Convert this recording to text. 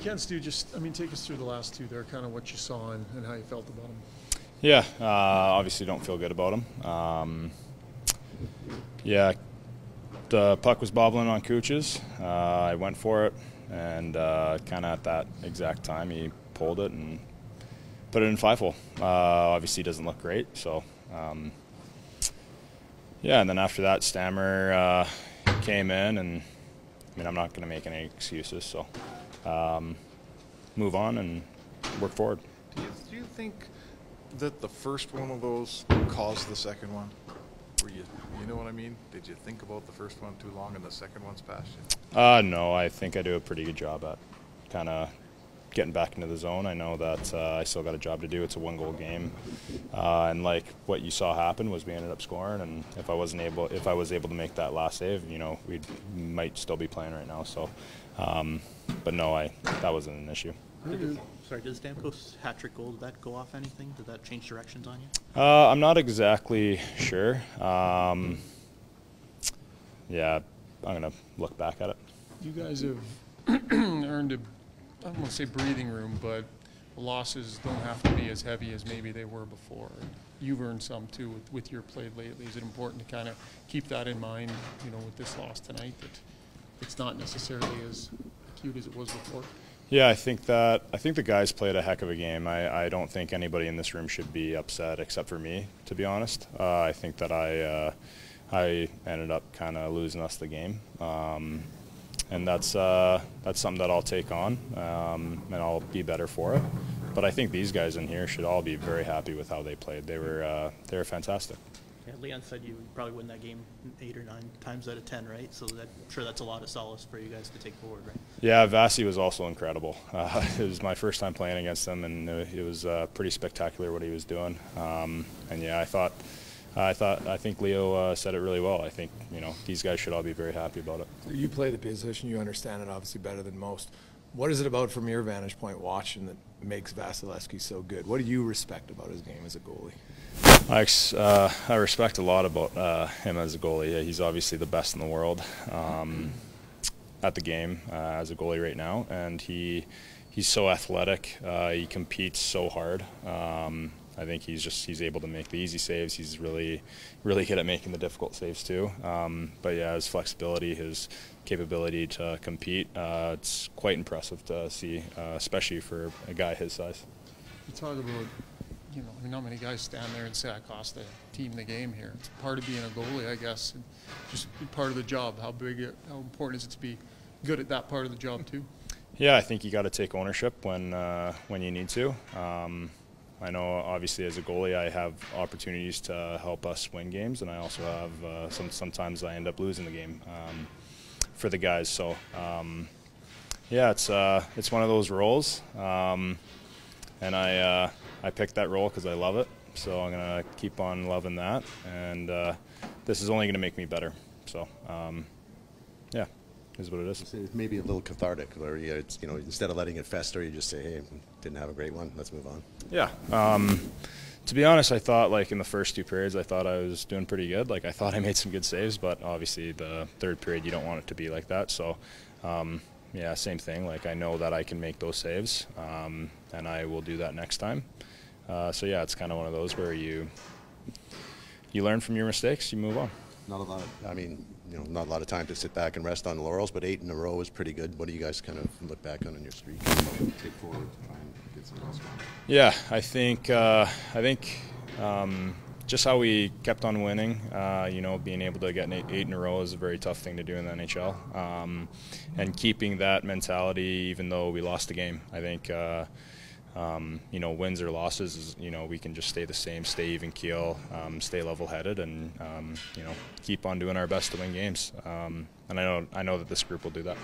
can, Stu, just, I mean, take us through the last two there, kind of what you saw and how you felt about them. Yeah, obviously don't feel good about them. Yeah, the puck was bobbling on Cooch's. I went for it, and kind of at that exact time he pulled it and put it in 5-hole. Obviously doesn't look great, so yeah, and then after that Stammer came in, and I mean, I'm not going to make any excuses, so move on and work forward. Do you think that the first one of those caused the second one? You know what I mean? Did you think about the first one too long and the second one's past you? No, I think I do a pretty good job at kind of getting back into the zone. I know that I still got a job to do. It's a one-goal game, and like what you saw happen was we ended up scoring. And if I was able to make that last save, you know, we might still be playing right now. So, but no, that wasn't an issue. Did Stamkos' hat-trick goal, did that go off anything? Did that change directions on you? I'm not exactly sure. Yeah, I'm going to look back at it. You guys have earned a, I don't want to say breathing room, but the losses don't have to be as heavy as maybe they were before. You've earned some too with your play lately. Is it important to kind of keep that in mind, you know, with this loss tonight, that it's not necessarily as acute as it was before? Yeah, I think the guys played a heck of a game. I don't think anybody in this room should be upset except for me, to be honest. I think that I ended up kind of losing us the game, and that's something that I'll take on, and I'll be better for it. But I think these guys in here should all be very happy with how they played. They were fantastic. Yeah, Leon said you probably win that game 8 or 9 times out of 10, right? So I'm sure that's a lot of solace for you guys to take forward, right? Yeah, Vasi was also incredible. It was my first time playing against him, and it was pretty spectacular what he was doing. And yeah, I think Leo said it really well. I think, you know, these guys should all be very happy about it. You play the position, you understand it obviously better than most. What is it about from your vantage point watching that makes Vasilevsky so good? What do you respect about his game as a goalie? I respect a lot about him as a goalie. Yeah, he's obviously the best in the world at the game as a goalie right now, and he's so athletic. He competes so hard. I think he's able to make the easy saves. He's really good at making the difficult saves too. But yeah, his flexibility, his capability to compete, it's quite impressive to see, especially for a guy his size. You talk about, you know, I mean, not many guys stand there and say I cost the team the game here. It's part of being a goalie, I guess, and just part of the job. How important is it to be good at that part of the job too? Yeah, I think you got to take ownership when you need to. I know, obviously, as a goalie, I have opportunities to help us win games, and I also have sometimes I end up losing the game for the guys. So, yeah, it's one of those roles, and I picked that role because I love it. So I'm gonna keep on loving that, and this is only gonna make me better. So, yeah. Is what it is. It's maybe a little cathartic, where it's, you know, instead of letting it fester, you just say, "Hey, didn't have a great one. Let's move on." Yeah. To be honest, I thought, like, in the first 2 periods, I thought I was doing pretty good. Like, I thought I made some good saves, but obviously the third period, you don't want it to be like that. So, yeah, same thing. Like, I know that I can make those saves, and I will do that next time. So yeah, it's kind of one of those where you learn from your mistakes, you move on. Not a lot. I mean, you know, not a lot of time to sit back and rest on the laurels, but 8 in a row is pretty good. What do you guys kind of look back on in your streak? Take forward to try and get some else going. Yeah, I think just how we kept on winning. You know, being able to get 8 in a row is a very tough thing to do in the NHL, and keeping that mentality even though we lost the game. I think. You know, wins or losses, is, you know, we can just stay the same, stay even keel, stay level-headed, and you know, keep on doing our best to win games. And I know that this group will do that.